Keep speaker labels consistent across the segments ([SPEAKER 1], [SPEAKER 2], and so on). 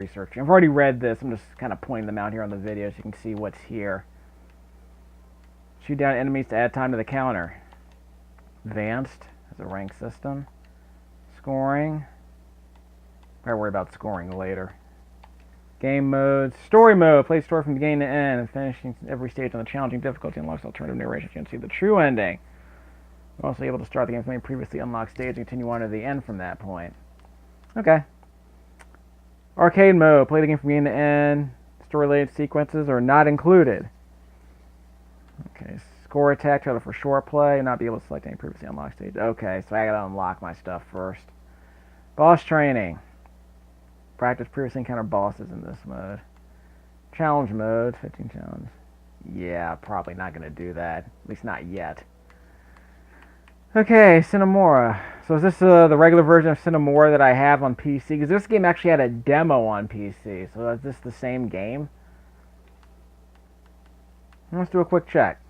[SPEAKER 1] researching. I've already read this. I'm just kind of pointing them out here on the video so you can see what's here. Shoot down enemies to add time to the counter. Advanced has a rank system. Scoring. I'll worry about scoring later. Game modes. Story mode. Play story from beginning to end and finishing every stage on the challenging difficulty unlocks alternative narration. You can see the true ending. You're also able to start the game from any previously unlocked stage and continue on to the end from that point. Okay. Arcade mode. Play the game from beginning to end. Story-related sequences are not included. Okay. Score attack. Trailer for short play. Not be able to select any previously unlocked stage. Okay, so I gotta unlock my stuff first. Boss training. Practice previously encountered bosses in this mode. Challenge mode. 15 challenge. Yeah, probably not gonna do that. At least not yet. Okay, Sine Mora. So is this the regular version of Sine Mora that I have on PC? Because this game actually had a demo on PC. So is this the same game? Let's do a quick check.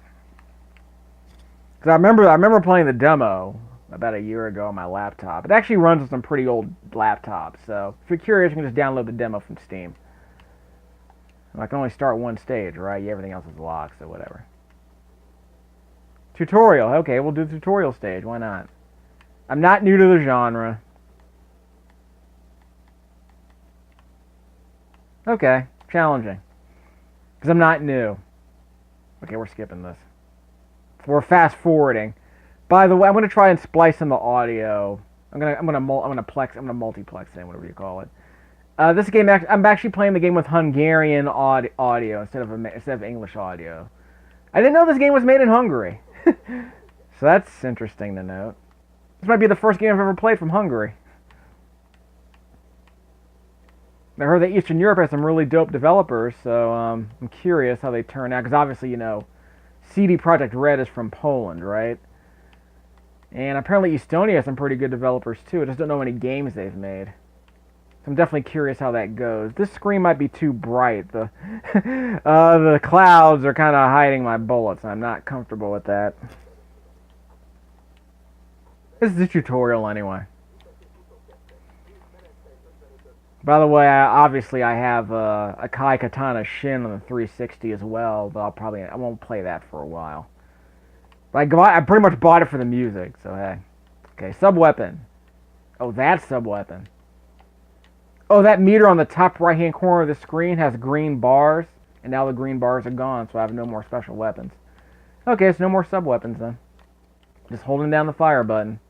[SPEAKER 1] Because I remember playing the demo about a year ago on my laptop. It actually runs on some pretty old laptops. So if you're curious, you can just download the demo from Steam. I can only start one stage, right? Everything else is locked, so whatever. Tutorial. Okay, we'll do the tutorial stage. Why not? I'm not new to the genre. Okay, challenging. Because I'm not new. Okay, we're skipping this. We're fast forwarding. By the way, I'm gonna try and splice in the audio. I'm gonna multiplex it, whatever you call it. This game, I'm actually playing the game with Hungarian audio instead of English audio. I didn't know this game was made in Hungary. So that's interesting to note. This might be the first game I've ever played from Hungary. I heard that Eastern Europe has some really dope developers, so I'm curious how they turn out. Because obviously, you know, CD Projekt Red is from Poland, right? And apparently Estonia has some pretty good developers too. I just don't know any games they've made. So I'm definitely curious how that goes. This screen might be too bright. The the clouds are kind of hiding my bullets. I'm not comfortable with that. This is a tutorial anyway. By the way, obviously I have a Kai Katana Shin on the 360 as well, but I won't play that for a while. But I pretty much bought it for the music, so hey. Okay, sub-weapon. Oh, that's sub-weapon. Oh, that meter on the top right-hand corner of the screen has green bars, and now the green bars are gone, so I have no more special weapons. Okay, so no more sub-weapons then. Just holding down the fire button.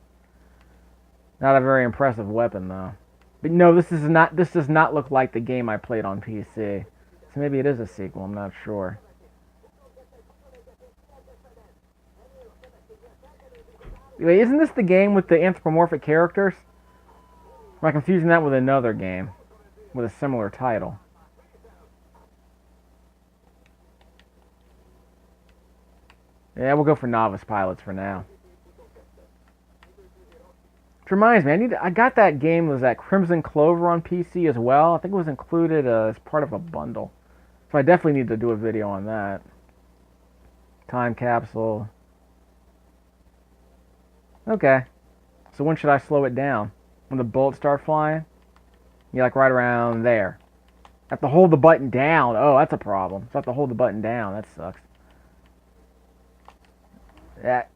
[SPEAKER 1] Not a very impressive weapon, though. But no, this does not look like the game I played on PC. So maybe it is a sequel, I'm not sure. Wait, isn't this the game with the anthropomorphic characters? Or am I confusing that with another game with a similar title? Yeah, we'll go for novice pilots for now. Which reminds me, I got that game, was that Crimson Clover on PC as well. I think it was included as part of a bundle. So I definitely need to do a video on that. Time capsule. Okay. So when should I slow it down? When the bullets start flying? Yeah, like right around there. I have to hold the button down. Oh, that's a problem. So I have to hold the button down. That sucks. That.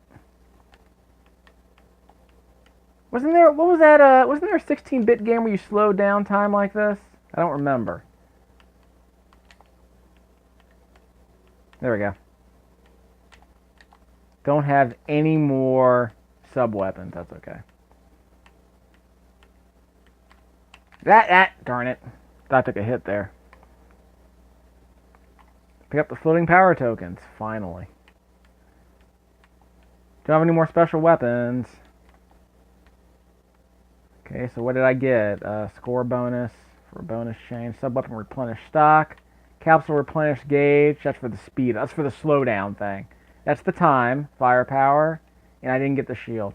[SPEAKER 1] Wasn't there, what was that, wasn't there a 16-bit game where you slowed down time like this? I don't remember. There we go. Don't have any more sub-weapons. That's okay. Darn it. Thought I took a hit there. Pick up the floating power tokens, finally. Don't have any more special weapons. Okay, so what did I get? Score bonus for bonus chain. Sub-weapon replenish stock. Capsule replenish gauge. That's for the speed. That's for the slowdown thing. That's the time. Firepower. And I didn't get the shield.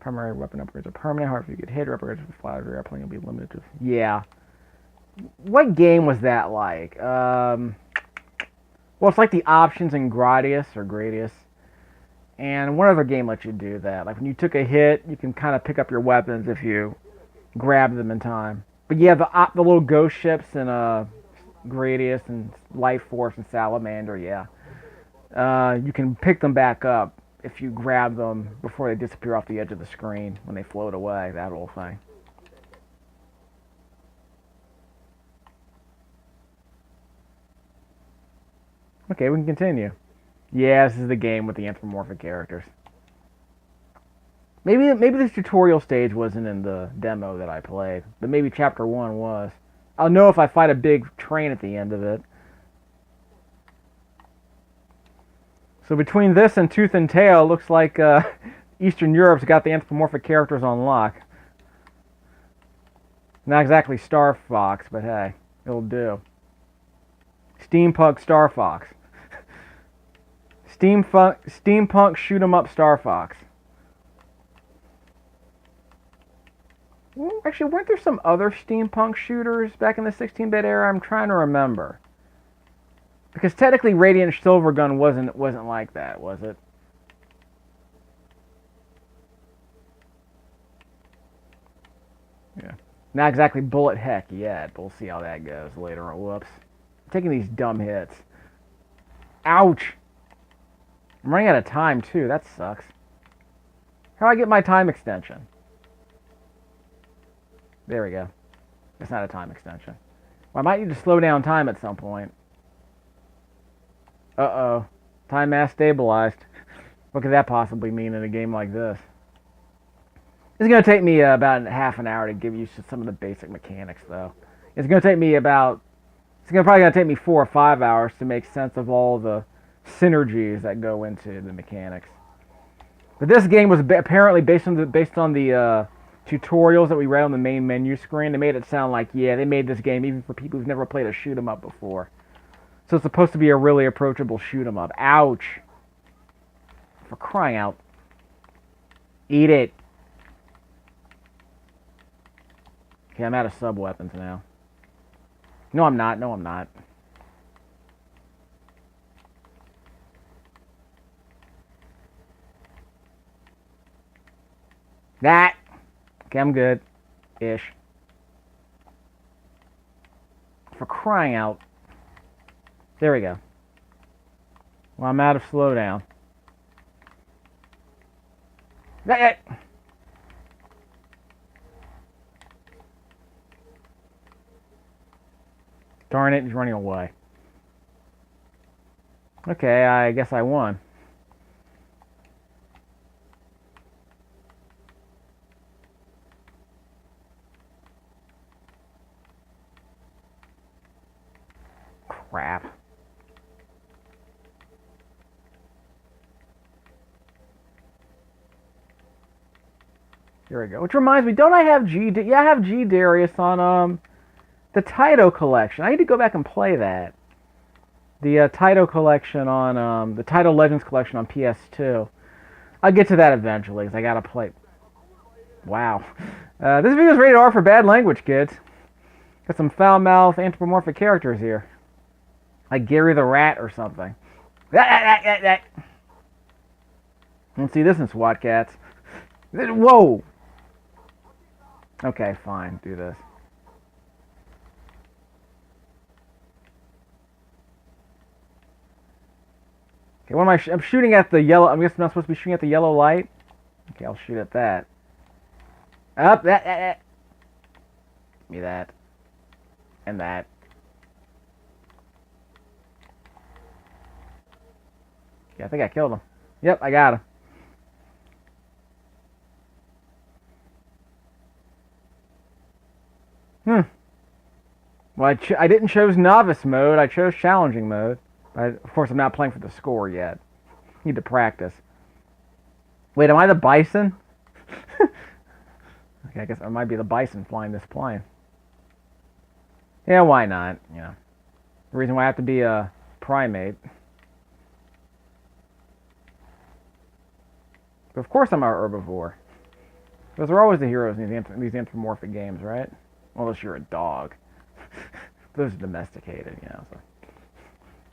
[SPEAKER 1] Primary weapon upgrades are permanent. However, if you get hit, upgrades with fly over airplane will be limited to... Yeah. What game was that like? Well, it's like the options in Gradius. And one other game lets you do that. Like when you took a hit, you can kind of pick up your weapons if you grab them in time. But yeah, the little ghost ships and Gradius and Life Force and Salamander, yeah. You can pick them back up if you grab them before they disappear off the edge of the screen when they float away, that whole thing. Okay, we can continue. Yeah, this is the game with the anthropomorphic characters. Maybe this tutorial stage wasn't in the demo that I played, but maybe chapter 1 was. I'll know if I fight a big train at the end of it. So between this and Tooth and Tail, looks like Eastern Europe's got the anthropomorphic characters on lock. Not exactly Starfox, but hey, it'll do. Steampunk Starfox. Steampunk shoot 'em up Starfox. Actually, weren't there some other steampunk shooters back in the 16-bit era? I'm trying to remember. Because technically Radiant Silvergun wasn't like that, was it? Yeah. Not exactly bullet heck yet, but we'll see how that goes later on. Whoops. I'm taking these dumb hits. Ouch! I'm running out of time, too. That sucks. How do I get my time extension? There we go. It's not a time extension. Well, I might need to slow down time at some point. Uh-oh. Time mass stabilized. What could that possibly mean in a game like this? It's going to take me about half an hour to give you some of the basic mechanics, though. It's going to take me probably going to take me 4 or 5 hours to make sense of all the synergies that go into the mechanics. But this game was apparently based on the tutorials that we read on the main menu screen. They made it sound like, yeah, they made this game even for people who've never played a shoot 'em up before. So it's supposed to be a really approachable shoot 'em up. Ouch! For crying out. Eat it. Okay, I'm out of sub-weapons now. No, I'm not. No, I'm not. That. Okay, I'm good. Ish. For crying out. There we go. Well, I'm out of slowdown. Darn it, he's running away. Okay, I guess I won. Crap. Here we go. Which reminds me, don't I have yeah, I have G Darius on the Taito collection. I need to go back and play that. The Taito collection on the Taito Legends collection on PS2. I'll get to that eventually because I gotta play. Wow. This video is rated R for bad language, kids. Got some foul-mouthed anthropomorphic characters here. Like Gary the Rat or something. Don't see this in SWAT Cats. Whoa! Okay, fine. Do this. Okay, what am I? I'm shooting at the yellow. I guess I'm not supposed to be shooting at the yellow light. Okay, I'll shoot at that. Up that. Give me that. And that. Yeah, I think I killed him. Yep, I got him. Well, I didn't choose novice mode. I chose challenging mode. Of course, I'm not playing for the score yet. Need to practice. Wait, am I the bison? Okay, I guess I might be the bison flying this plane. Yeah, why not? Yeah. The reason why I have to be a primate. But of course I'm a herbivore. Those are always the heroes in these anthropomorphic games, right? Unless you're a dog. Those are domesticated, you know. So.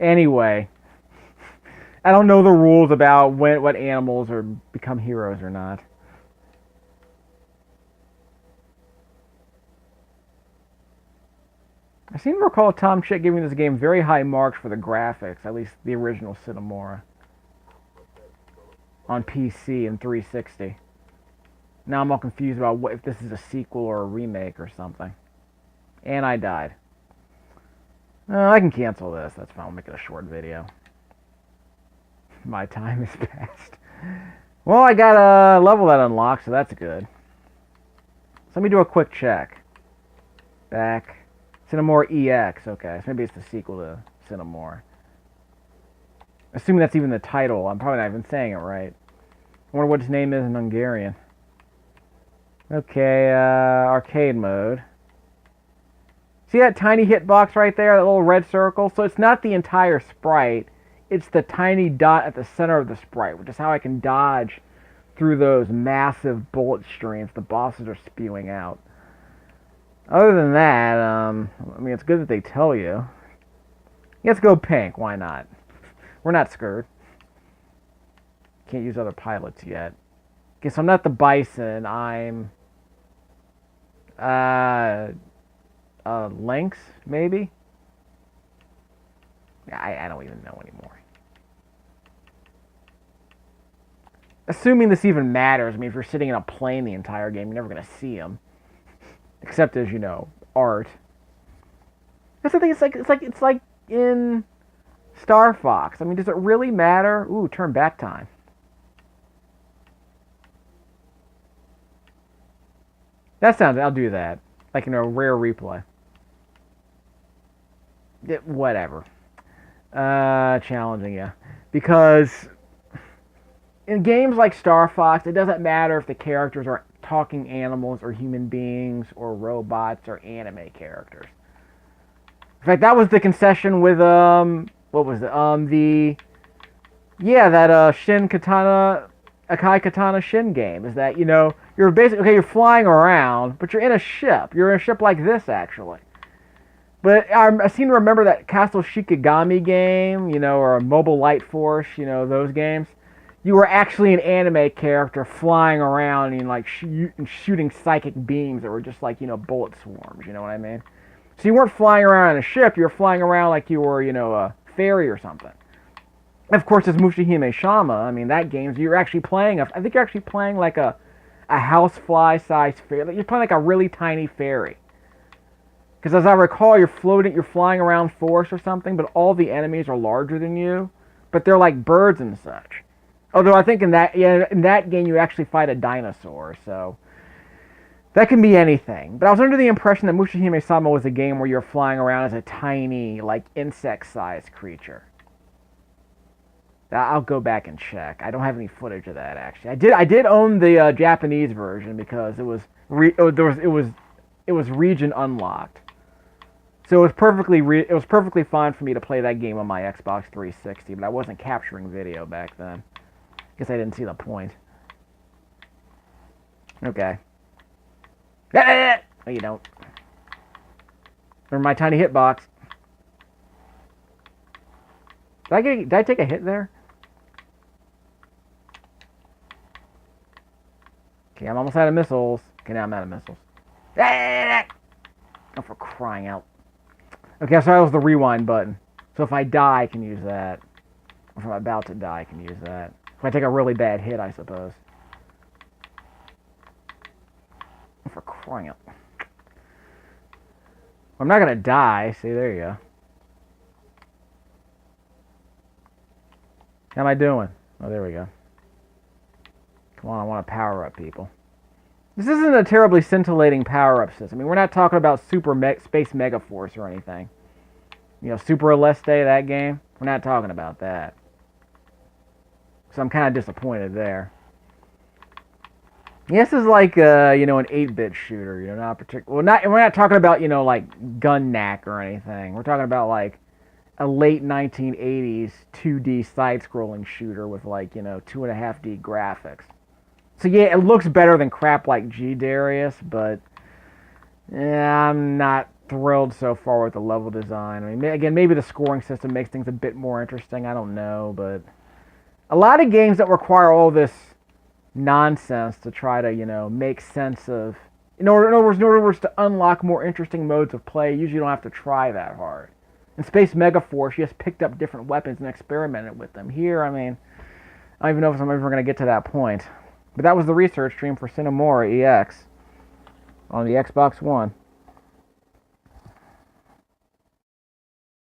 [SPEAKER 1] Anyway, I don't know the rules about what animals are become heroes or not. I seem to recall Tom Chick giving this game very high marks for the graphics, at least the original Sine Mora, on PC and 360. Now I'm all confused about what if this is a sequel or a remake or something. And I died. I can cancel this. That's fine. I'll make it a short video. My time is past. Well, I got a level that unlocked, so that's good. So let me do a quick check. Back. Sine Mora EX. Okay, so maybe it's the sequel to Sine Mora. Assuming that's even the title. I'm probably not even saying it right. I wonder what his name is in Hungarian. Okay, arcade mode. See that tiny hitbox right there, that little red circle? So it's not the entire sprite, it's the tiny dot at the center of the sprite, which is how I can dodge through those massive bullet streams the bosses are spewing out. Other than that, I mean, it's good that they tell you. Let's go pink, why not? We're not scared. Can't use other pilots yet. Okay, so I'm not the Bison, I'm... Lynx, maybe? I don't even know anymore. Assuming this even matters, I mean, if you're sitting in a plane the entire game, you're never going to see them. Except as, you know, art. That's the thing, it's like in Starfox. I mean, does it really matter? Ooh, turn back time. That sounds, I'll do that. Like in a rare replay. Whatever. Challenging, yeah. Because in games like Star Fox, it doesn't matter if the characters are talking animals or human beings or robots or anime characters. In fact, that was the concession with, what was it? That Shin Katana, Akai Katana Shin game, is that, you know, you're basically, okay, you're flying around, but you're in a ship. You're in a ship like this, actually. But I seem to remember that Castle Shikigami game, you know, or Mobile Light Force, you know, those games. You were actually an anime character flying around and, like, shooting psychic beams that were just like, you know, bullet swarms, you know what I mean? So you weren't flying around in a ship, you were flying around like you were, you know, a ferry or something. Of course, it's Mushihime Shama. I mean, that game, you're actually playing, I think you're actually playing like a housefly-sized ferry. You're playing like a really tiny ferry. Because as I recall, you're flying around Force or something, but all the enemies are larger than you. But they're like birds and such. Although I think in that game you actually fight a dinosaur, so that can be anything. But I was under the impression that Mushihime Sama was a game where you're flying around as a tiny, like, insect-sized creature. I'll go back and check. I don't have any footage of that, actually. I did own the Japanese version because it was region unlocked. So it was perfectly fine for me to play that game on my Xbox 360, but I wasn't capturing video back then. Guess I didn't see the point. Okay. No, you don't. Remember my tiny hitbox. Did I take a hit there? Okay, I'm almost out of missiles. Okay, now I'm out of missiles. Oh, for crying out. Okay, so that was the rewind button. So if I die, I can use that. Or if I'm about to die, I can use that. If I take a really bad hit, I suppose. Oh, for crying out. I'm not gonna die. See, there you go. How am I doing? Oh, there we go. Come on, I want to power up, people. This isn't a terribly scintillating power-up system. I mean, we're not talking about Space Megaforce or anything. You know, Super Aleste, that game. We're not talking about that. So I'm kind of disappointed there. Yeah, this is like, you know, an 8-bit shooter. You know, not particular. Well, we're not talking about, you know, like gun knack or anything. We're talking about like a late 1980s 2D side-scrolling shooter with like, you know, 2.5D graphics. So yeah, it looks better than crap like G Darius, but yeah, I'm not thrilled so far with the level design. I mean, again, maybe the scoring system makes things a bit more interesting. I don't know, but a lot of games that require all this nonsense to try to, you know, make sense of In other words, to unlock more interesting modes of play, usually you don't have to try that hard. In Space Megaforce, you just picked up different weapons and experimented with them. Here, I mean, I don't even know if I'm ever going to get to that point. But that was the research stream for Sine Mora EX on the Xbox One.